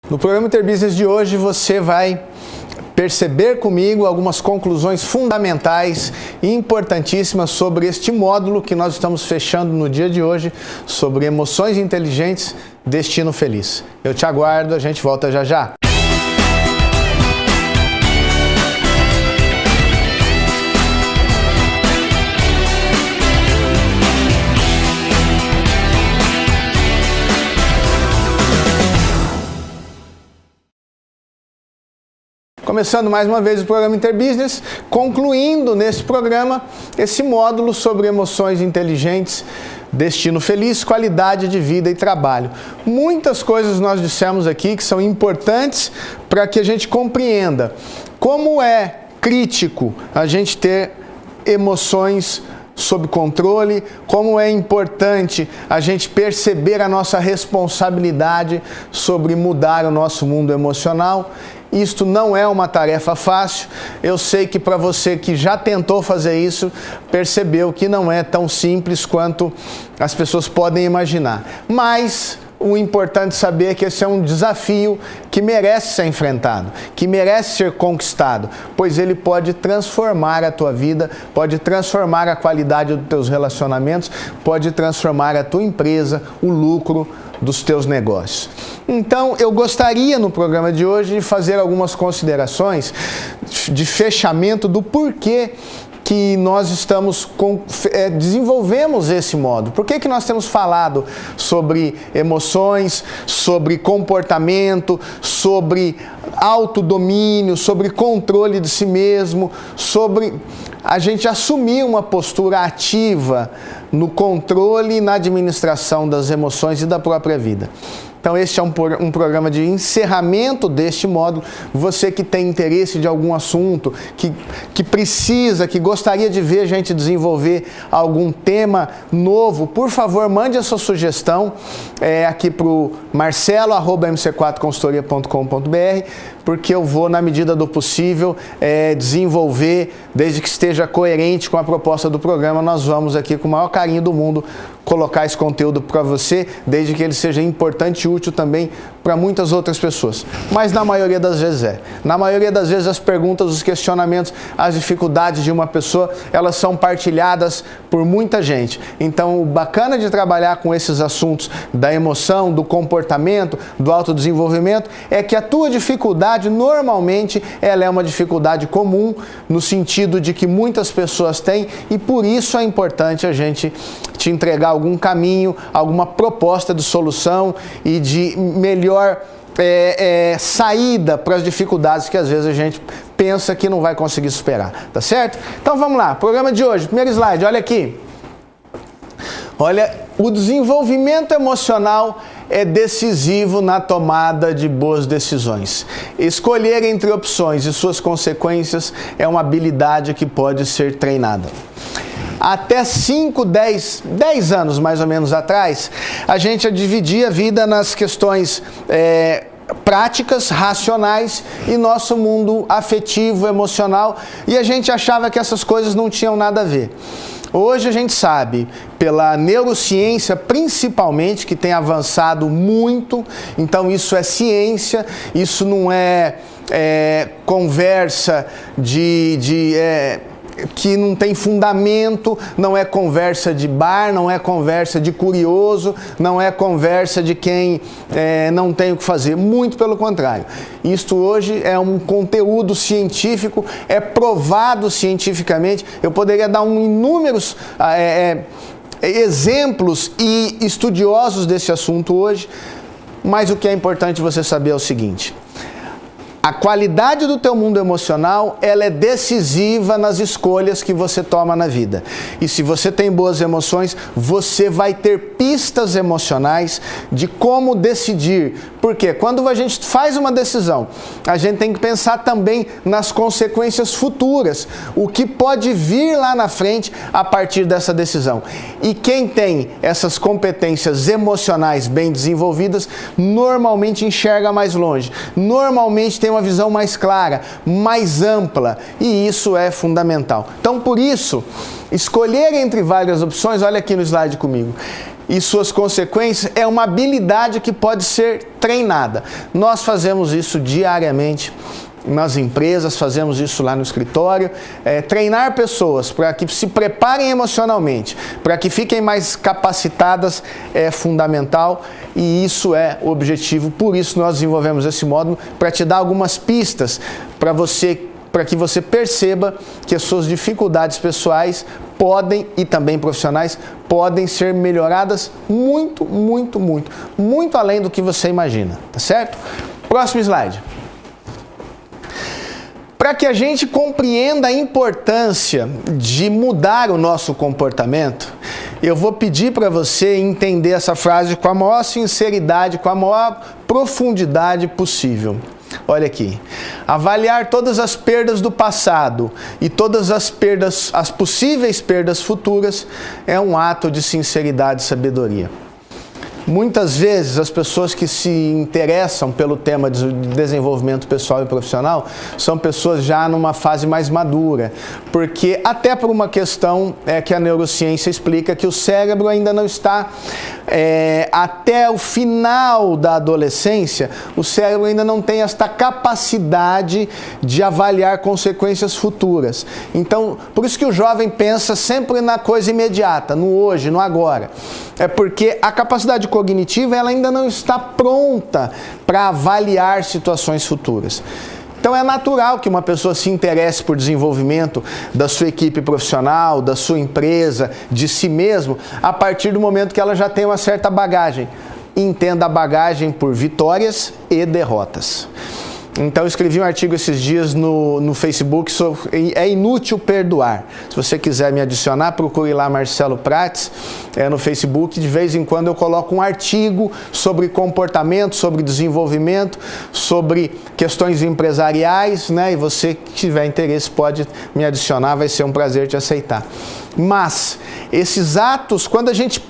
No programa Interbusiness de hoje você vai perceber comigo algumas conclusões fundamentais e importantíssimas sobre este módulo que nós estamos fechando no dia de hoje, sobre emoções inteligentes, destino feliz. Eu te aguardo, a gente volta já já. Começando mais uma vez o programa Interbusiness, concluindo nesse programa esse módulo sobre emoções inteligentes, destino feliz, qualidade de vida e trabalho. Muitas coisas nós dissemos aqui que são importantes para que a gente compreenda como é crítico a gente ter emoções sob controle, como é importante a gente perceber a nossa responsabilidade sobre mudar o nosso mundo emocional. Isto não é uma tarefa fácil, eu sei que para você que já tentou fazer isso, percebeu que não é tão simples quanto as pessoas podem imaginar. Mas o importante saber é que esse é um desafio que merece ser enfrentado, que merece ser conquistado, pois ele pode transformar a tua vida, pode transformar a qualidade dos teus relacionamentos, pode transformar a tua empresa, o lucro dos teus negócios. Então, eu gostaria no programa de hoje de fazer algumas considerações de fechamento do porquê que nós desenvolvemos esse modo. Por que nós temos falado sobre emoções, sobre comportamento, sobre autodomínio, sobre controle de si mesmo, sobre a gente assumir uma postura ativa no controle e na administração das emoções e da própria vida. Então este é um programa de encerramento deste módulo. Você que tem interesse de algum assunto, que precisa, que gostaria de ver a gente desenvolver algum tema novo, por favor, mande a sua sugestão aqui para o marcelo@mc4consultoria.com.br, porque eu vou, na medida do possível, desenvolver, desde que esteja coerente com a proposta do programa, nós vamos aqui com o maior carinho do mundo colocar esse conteúdo para você, desde que ele seja importante e útil também para muitas outras pessoas. Mas na maioria das vezes Na maioria das vezes as perguntas, os questionamentos, as dificuldades de uma pessoa, elas são partilhadas por muita gente. Então o bacana de trabalhar com esses assuntos da emoção, do comportamento, do autodesenvolvimento, é que a tua dificuldade, normalmente, ela é uma dificuldade comum, no sentido de que muitas pessoas têm, e por isso é importante a gente te entregar algum caminho, alguma proposta de solução e de melhor saída para as dificuldades que às vezes a gente pensa que não vai conseguir superar, tá certo? Então vamos lá, programa de hoje, primeiro slide, olha aqui. Olha, o desenvolvimento emocional é decisivo na tomada de boas decisões. Escolher entre opções e suas consequências é uma habilidade que pode ser treinada. Até 10 anos mais ou menos atrás, a gente dividia a vida nas questões práticas, racionais e nosso mundo afetivo, emocional, e a gente achava que essas coisas não tinham nada a ver. Hoje a gente sabe, pela neurociência principalmente, que tem avançado muito, então isso é ciência, isso não é conversa que não tem fundamento, não é conversa de bar, não é conversa de curioso, não é conversa de quem não tem o que fazer, muito pelo contrário. Isto hoje é um conteúdo científico, é provado cientificamente, eu poderia dar inúmeros exemplos e estudiosos desse assunto hoje, mas o que é importante você saber é o seguinte: a qualidade do teu mundo emocional, ela é decisiva nas escolhas que você toma na vida. E se você tem boas emoções, você vai ter pistas emocionais de como decidir. Porque quando a gente faz uma decisão, a gente tem que pensar também nas consequências futuras. O que pode vir lá na frente a partir dessa decisão. E quem tem essas competências emocionais bem desenvolvidas, normalmente enxerga mais longe. Normalmente tem uma visão mais clara, mais ampla, e isso é fundamental. Então, por isso, escolher entre várias opções, olha aqui no slide comigo, e suas consequências é uma habilidade que pode ser treinada. Nós fazemos isso diariamente nas empresas, fazemos isso lá no escritório. Treinar pessoas para que se preparem emocionalmente, para que fiquem mais capacitadas é fundamental, e isso é o objetivo. Por isso nós desenvolvemos esse módulo, para te dar algumas pistas para que você perceba que as suas dificuldades pessoais podem, e também profissionais, podem ser melhoradas muito, muito, muito, muito além do que você imagina, tá certo? Próximo slide. Para que a gente compreenda a importância de mudar o nosso comportamento, eu vou pedir para você entender essa frase com a maior sinceridade, com a maior profundidade possível. Olha aqui. Avaliar todas as perdas do passado e todas as possíveis perdas futuras é um ato de sinceridade e sabedoria. Muitas vezes as pessoas que se interessam pelo tema de desenvolvimento pessoal e profissional são pessoas já numa fase mais madura, porque até por uma questão que a neurociência explica, que o cérebro ainda não está, até o final da adolescência, o cérebro ainda não tem esta capacidade de avaliar consequências futuras. Então, por isso que o jovem pensa sempre na coisa imediata, no hoje, no agora. É porque a capacidade cognitiva ela ainda não está pronta para avaliar situações futuras. Então é natural que uma pessoa se interesse por desenvolvimento da sua equipe profissional, da sua empresa, de si mesmo, a partir do momento que ela já tem uma certa bagagem. Entenda a bagagem por vitórias e derrotas. Então eu escrevi um artigo esses dias no Facebook sobre é inútil perdoar. Se você quiser me adicionar, procure lá Marcelo Prates no Facebook. De vez em quando eu coloco um artigo sobre comportamento, sobre desenvolvimento, sobre questões empresariais, né? E você que tiver interesse pode me adicionar, vai ser um prazer te aceitar. Mas esses atos, quando a gente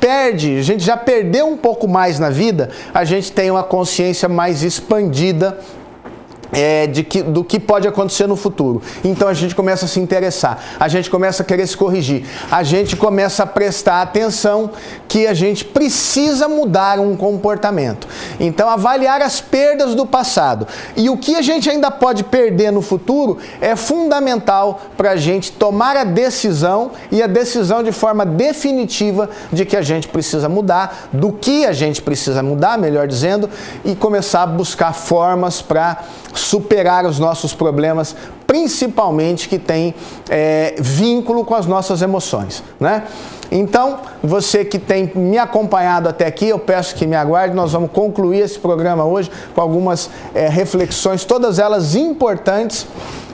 já perdeu um pouco mais na vida, a gente tem uma consciência mais expandida do que pode acontecer no futuro. Então a gente começa a se interessar, a gente começa a querer se corrigir, a gente começa a prestar atenção que a gente precisa mudar um comportamento. Então avaliar as perdas do passado e o que a gente ainda pode perder no futuro é fundamental para a gente tomar a decisão, e a decisão de forma definitiva de que a gente precisa mudar, do que a gente precisa mudar, melhor dizendo, e começar a buscar formas para superar os nossos problemas, principalmente que tem vínculo com as nossas emoções, né? Então, você que tem me acompanhado até aqui, eu peço que me aguarde. Nós vamos concluir esse programa hoje com algumas reflexões, todas elas importantes.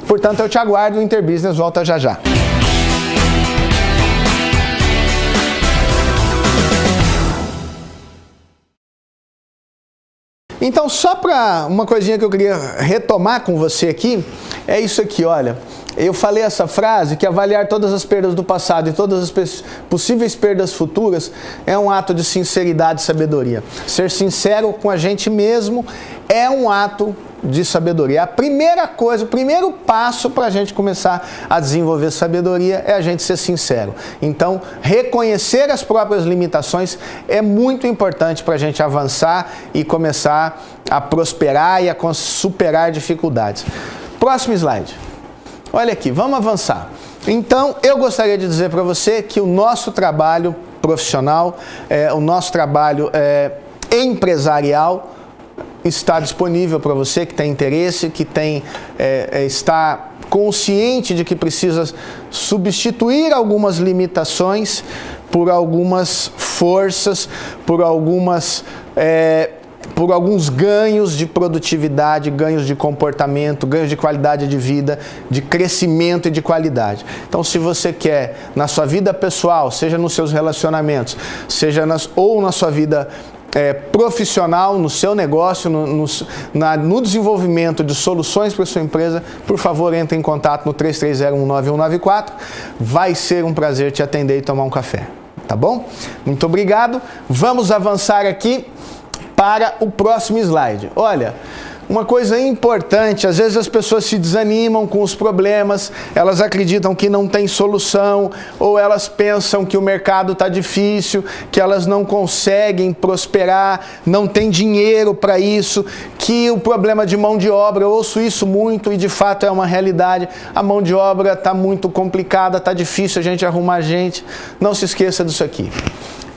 Portanto, eu te aguardo. O Interbusiness volta já já. Então, só para uma coisinha que eu queria retomar com você aqui, é isso aqui, olha. Eu falei essa frase, que avaliar todas as perdas do passado e todas as possíveis perdas futuras é um ato de sinceridade e sabedoria. Ser sincero com a gente mesmo é um ato de sabedoria. A primeira coisa, o primeiro passo para a gente começar a desenvolver sabedoria é a gente ser sincero. Então, reconhecer as próprias limitações é muito importante para a gente avançar e começar a prosperar e a superar dificuldades. Próximo slide. Olha aqui, vamos avançar. Então, eu gostaria de dizer para você que o nosso trabalho profissional, o nosso trabalho empresarial, está disponível para você que tem interesse, que está consciente de que precisa substituir algumas limitações por algumas forças, por alguns ganhos de produtividade, ganhos de comportamento, ganhos de qualidade de vida, de crescimento e de qualidade. Então, se você quer, na sua vida pessoal, seja nos seus relacionamentos, seja ou na sua vida profissional, no seu negócio, no desenvolvimento de soluções para a sua empresa, por favor, entre em contato no 33019194. Vai ser um prazer te atender e tomar um café, tá bom? Muito obrigado. Vamos avançar aqui para o próximo slide. Olha, Uma coisa importante, às vezes as pessoas se desanimam com os problemas, elas acreditam que não tem solução, ou elas pensam que o mercado está difícil, que elas não conseguem prosperar, não tem dinheiro para isso, que o problema de mão de obra, eu ouço isso muito e de fato é uma realidade, a mão de obra está muito complicada, está difícil a gente arrumar gente. Não se esqueça disso aqui.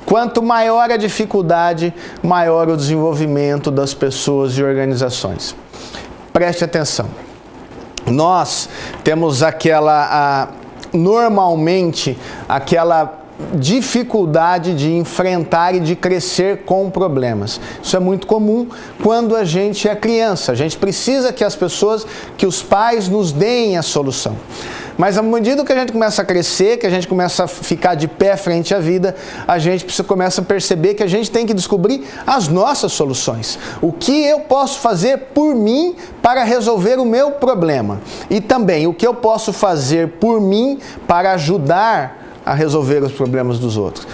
Quanto maior a dificuldade, maior o desenvolvimento das pessoas e organizações. Preste atenção. Nós temos normalmente aquela dificuldade de enfrentar e de crescer com problemas. Isso é muito comum quando a gente é criança. A gente precisa que que os pais nos deem a solução. Mas à medida que a gente começa a crescer, que a gente começa a ficar de pé frente à vida, a gente começa a perceber que a gente tem que descobrir as nossas soluções. O que eu posso fazer por mim para resolver o meu problema. E também o que eu posso fazer por mim para ajudar a resolver os problemas dos outros.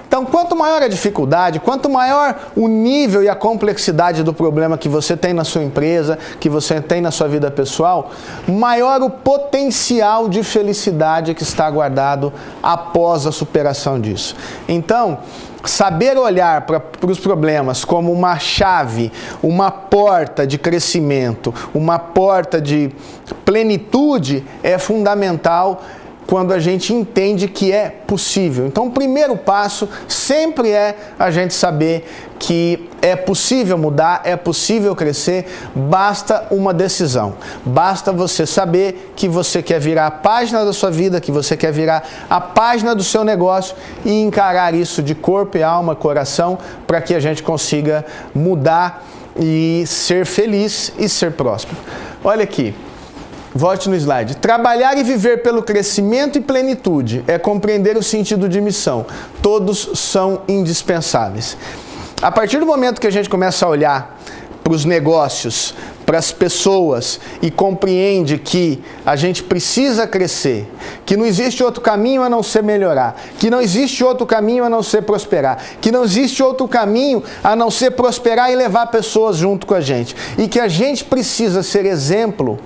Então, quanto maior a dificuldade, quanto maior o nível e a complexidade do problema que você tem na sua empresa, que você tem na sua vida pessoal, maior o potencial de felicidade que está guardado após a superação disso. Então, saber olhar para os problemas como uma chave, uma porta de crescimento, uma porta de plenitude é fundamental quando a gente entende que é possível. Então, o primeiro passo sempre é a gente saber que é possível mudar, é possível crescer, basta uma decisão. Basta você saber que você quer virar a página da sua vida, que você quer virar a página do seu negócio e encarar isso de corpo e alma, coração, para que a gente consiga mudar e ser feliz e ser próspero. Olha aqui. Volte no slide. Trabalhar e viver pelo crescimento e plenitude é compreender o sentido de missão. Todos são indispensáveis. A partir do momento que a gente começa a olhar para os negócios, para as pessoas e compreende que a gente precisa crescer, que não existe outro caminho a não ser melhorar, que não existe outro caminho a não ser prosperar, que não existe outro caminho a não ser prosperar e levar pessoas junto com a gente, e que a gente precisa ser exemplo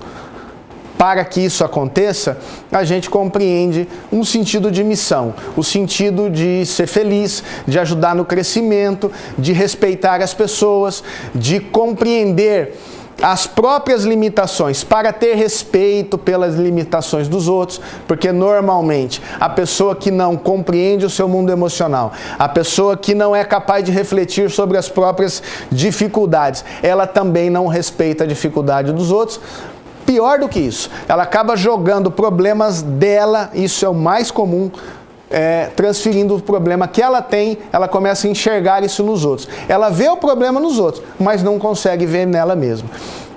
para que isso aconteça, a gente compreende um sentido de missão, o sentido de ser feliz, de ajudar no crescimento, de respeitar as pessoas, de compreender as próprias limitações, para ter respeito pelas limitações dos outros, porque normalmente a pessoa que não compreende o seu mundo emocional, a pessoa que não é capaz de refletir sobre as próprias dificuldades, ela também não respeita a dificuldade dos outros. Pior do que isso, ela acaba jogando problemas dela, isso é o mais comum, transferindo o problema que ela tem, ela começa a enxergar isso nos outros. Ela vê o problema nos outros, mas não consegue ver nela mesma.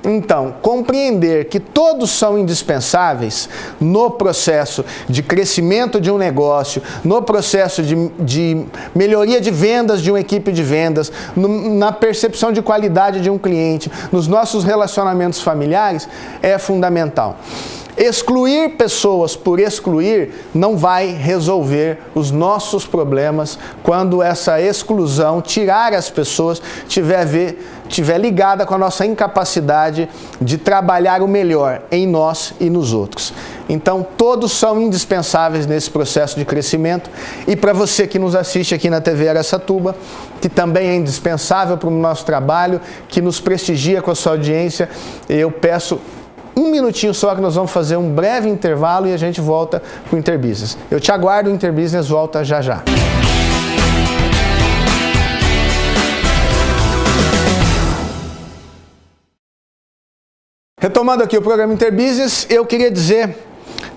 Então, compreender que todos são indispensáveis no processo de crescimento de um negócio, no processo de melhoria de vendas de uma equipe de vendas, na percepção de qualidade de um cliente, nos nossos relacionamentos familiares, é fundamental. Excluir pessoas por excluir não vai resolver os nossos problemas quando essa exclusão, tirar as pessoas, tiver ligada com a nossa incapacidade de trabalhar o melhor em nós e nos outros. Então, todos são indispensáveis nesse processo de crescimento. E para você que nos assiste aqui na TV Araçatuba, que também é indispensável para o nosso trabalho, que nos prestigia com a sua audiência, eu peço um minutinho só que nós vamos fazer um breve intervalo e a gente volta com o Interbusiness. Eu te aguardo, o Interbusiness volta já já. Retomando aqui o programa Interbusiness, eu queria dizer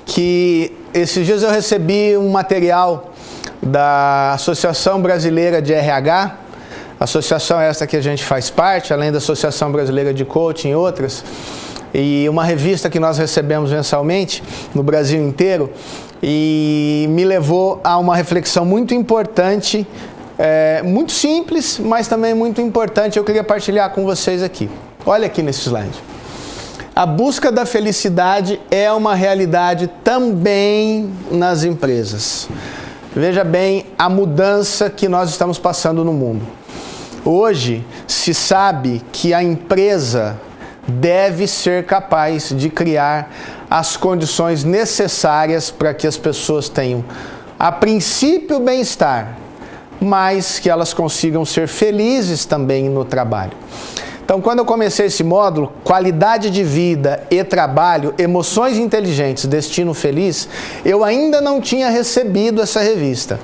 que esses dias eu recebi um material da Associação Brasileira de RH, associação essa que a gente faz parte, além da Associação Brasileira de Coaching e outras, e uma revista que nós recebemos mensalmente no Brasil inteiro, e me levou a uma reflexão muito importante, muito simples, mas também muito importante. Eu queria partilhar com vocês aqui. Olha aqui nesse slide. A busca da felicidade é uma realidade também nas empresas. Veja bem a mudança que nós estamos passando no mundo. Hoje se sabe que a empresa deve ser capaz de criar as condições necessárias para que as pessoas tenham, a princípio, bem-estar, mas que elas consigam ser felizes também no trabalho. Então, quando eu comecei esse módulo, qualidade de vida e trabalho, emoções inteligentes, destino feliz, eu ainda não tinha recebido essa revista.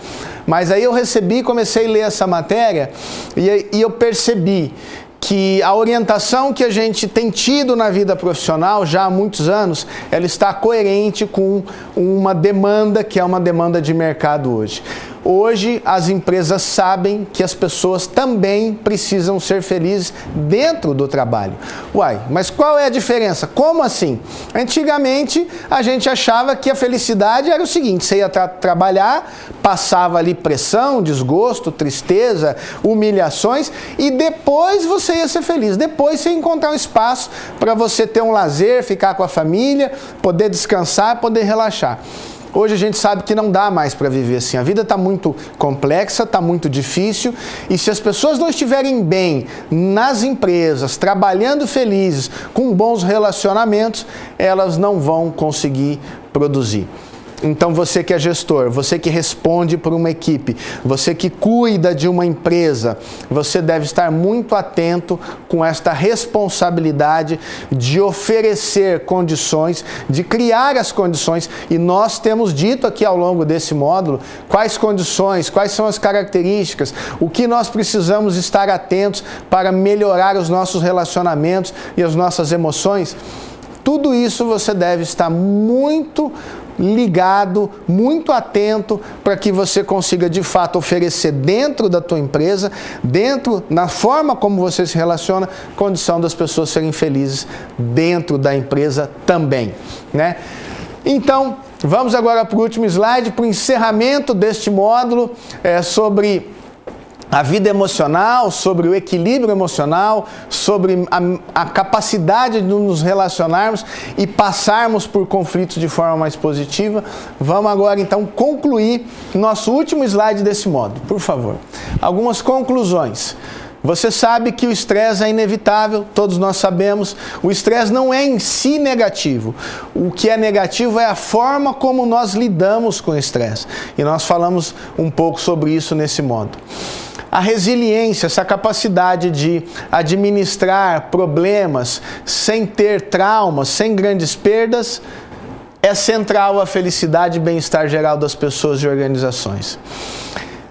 Mas aí eu recebi, comecei a ler essa matéria e eu percebi que a orientação que a gente tem tido na vida profissional já há muitos anos, ela está coerente com uma demanda que é uma demanda de mercado hoje. Hoje, as empresas sabem que as pessoas também precisam ser felizes dentro do trabalho. Uai, mas qual é a diferença? Como assim? Antigamente, a gente achava que a felicidade era o seguinte, você ia trabalhar, passava ali pressão, desgosto, tristeza, humilhações, e depois você ia ser feliz. Depois você ia encontrar um espaço para você ter um lazer, ficar com a família, poder descansar, poder relaxar. Hoje a gente sabe que não dá mais para viver assim. A vida está muito complexa, está muito difícil. E se as pessoas não estiverem bem nas empresas, trabalhando felizes, com bons relacionamentos, elas não vão conseguir produzir. Então você que é gestor, você que responde por uma equipe, você que cuida de uma empresa, você deve estar muito atento com esta responsabilidade de oferecer condições, de criar as condições. E nós temos dito aqui ao longo desse módulo quais condições, quais são as características, o que nós precisamos estar atentos para melhorar os nossos relacionamentos e as nossas emoções. Tudo isso você deve estar muito ligado, muito atento para que você consiga de fato oferecer dentro da tua empresa, dentro, na forma como você se relaciona, condição das pessoas serem felizes dentro da empresa também, né? Então, vamos agora para o último slide, para o encerramento deste módulo, sobre a vida emocional, sobre o equilíbrio emocional, sobre a capacidade de nos relacionarmos e passarmos por conflitos de forma mais positiva. Vamos agora então concluir nosso último slide desse módulo, por favor. Algumas conclusões. Você sabe que o estresse é inevitável, todos nós sabemos. O estresse não é em si negativo. O que é negativo é a forma como nós lidamos com o estresse. E nós falamos um pouco sobre isso nesse módulo. A resiliência, essa capacidade de administrar problemas sem ter traumas, sem grandes perdas, é central à felicidade e bem-estar geral das pessoas e organizações.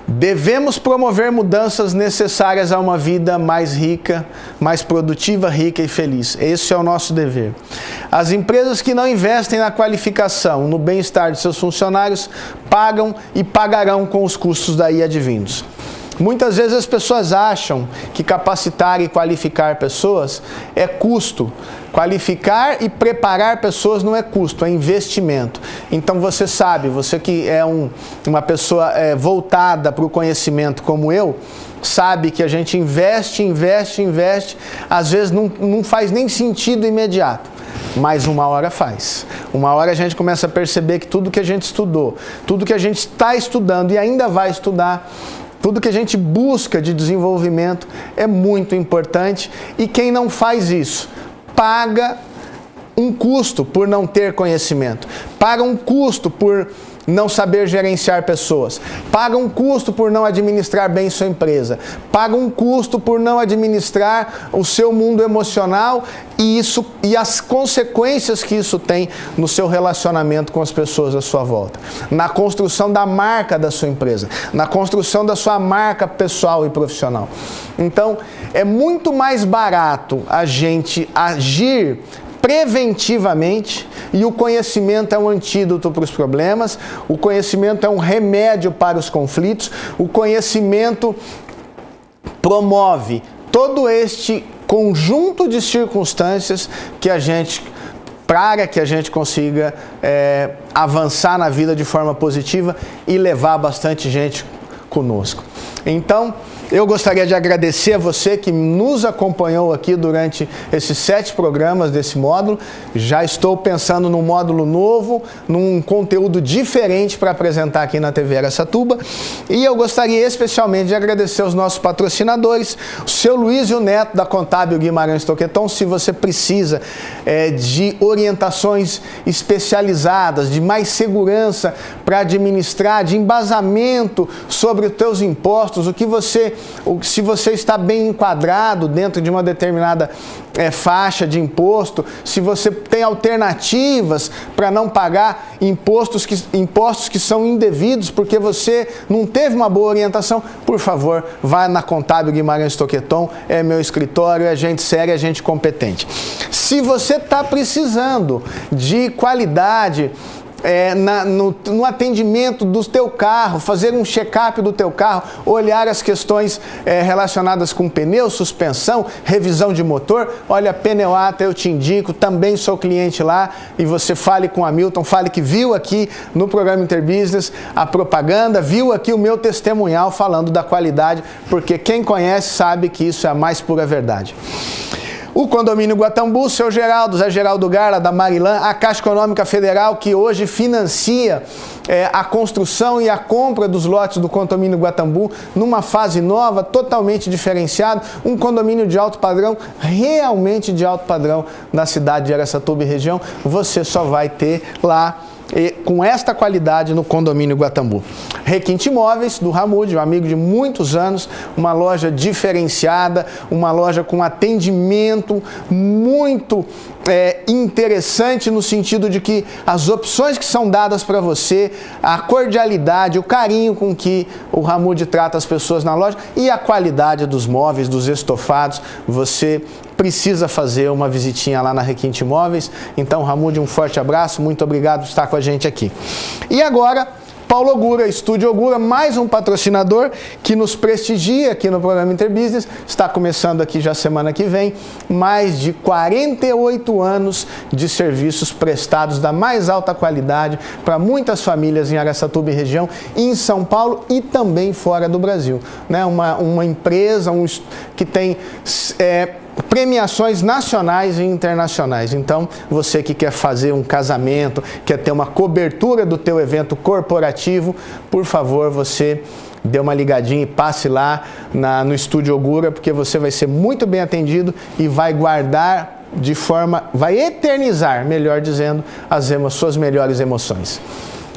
Devemos promover mudanças necessárias a uma vida mais rica, mais produtiva, rica e feliz. Esse é o nosso dever. As empresas que não investem na qualificação, no bem-estar de seus funcionários, pagam e pagarão com os custos daí advindos. Muitas vezes as pessoas acham que capacitar e qualificar pessoas é custo. Qualificar e preparar pessoas não é custo, é investimento. Então você sabe, você que é uma pessoa voltada para o conhecimento como eu, sabe que a gente investe, às vezes não faz nem sentido imediato. Mas uma hora faz. Uma hora a gente começa a perceber que tudo que a gente estudou, tudo que a gente está estudando e ainda vai estudar, tudo que a gente busca de desenvolvimento é muito importante, e quem não faz isso paga um custo por não ter conhecimento, paga um custo por não saber gerenciar pessoas, paga um custo por não administrar bem sua empresa, paga um custo por não administrar o seu mundo emocional e as consequências que isso tem no seu relacionamento com as pessoas à sua volta, na construção da marca da sua empresa, na construção da sua marca pessoal e profissional. Então, é muito mais barato a gente agir preventivamente, e o conhecimento é um antídoto para os problemas, o conhecimento é um remédio para os conflitos, o conhecimento promove todo este conjunto de circunstâncias para que a gente consiga avançar na vida de forma positiva e levar bastante gente conosco. Então, eu gostaria de agradecer a você que nos acompanhou aqui durante esses 7 programas desse módulo. Já estou pensando num módulo novo, num conteúdo diferente para apresentar aqui na TV Araçatuba. E eu gostaria especialmente de agradecer aos nossos patrocinadores, o seu Luiz e o Neto da Contábil Guimarães Toqueton. Se você precisa de orientações especializadas, de mais segurança para administrar, de embasamento sobre os teus impostos, se você está bem enquadrado dentro de uma determinada faixa de imposto, se você tem alternativas para não pagar impostos que são indevidos porque você não teve uma boa orientação, por favor, vá na Contábil Guimarães Toqueton, é meu escritório, é gente séria, é gente competente. Se você está precisando de qualidade no atendimento do teu carro, fazer um check-up do teu carro, olhar as questões relacionadas com pneu, suspensão, revisão de motor, olha, a Pneuata eu te indico, também sou cliente lá, e você fale com o Hamilton, fale que viu aqui no programa Interbusiness a propaganda, viu aqui o meu testemunhal falando da qualidade, porque quem conhece sabe que isso é a mais pura verdade. O Condomínio Guatambu, seu Geraldo, Zé Geraldo Garla, da Marilã, a Caixa Econômica Federal, que hoje financia a construção e a compra dos lotes do Condomínio Guatambu numa fase nova, totalmente diferenciado, um condomínio de alto padrão, realmente de alto padrão na cidade de Araçatuba e região, você só vai ter lá com esta qualidade no Condomínio Guatambu. Requinte Imóveis, do Ramud, um amigo de muitos anos, uma loja diferenciada, uma loja com atendimento muito interessante no sentido de que as opções que são dadas para você, a cordialidade, o carinho com que o Ramud trata as pessoas na loja e a qualidade dos móveis, dos estofados, você precisa fazer uma visitinha lá na Requinte Imóveis. Então, Ramud, um forte abraço, muito obrigado por estar com a gente aqui. E agora, Paulo Ogura, Estúdio Ogura, mais um patrocinador que nos prestigia aqui no programa Interbusiness, está começando aqui já semana que vem, mais de 48 anos de serviços prestados da mais alta qualidade para muitas famílias em Araçatuba e região, em São Paulo e também fora do Brasil. Né? Uma empresa que tem premiações nacionais e internacionais. Então, você que quer fazer um casamento, quer ter uma cobertura do teu evento corporativo, por favor, você dê uma ligadinha e passe lá no Estúdio Ogura, porque você vai ser muito bem atendido e vai guardar vai eternizar, melhor dizendo, as suas melhores emoções.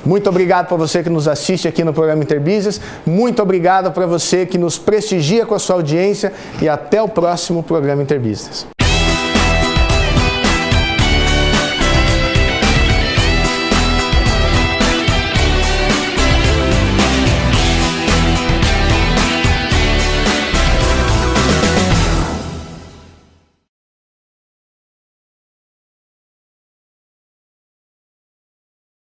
Muito obrigado para você que nos assiste aqui no programa Interbusiness. Muito obrigado para você que nos prestigia com a sua audiência e até o próximo programa Interbusiness.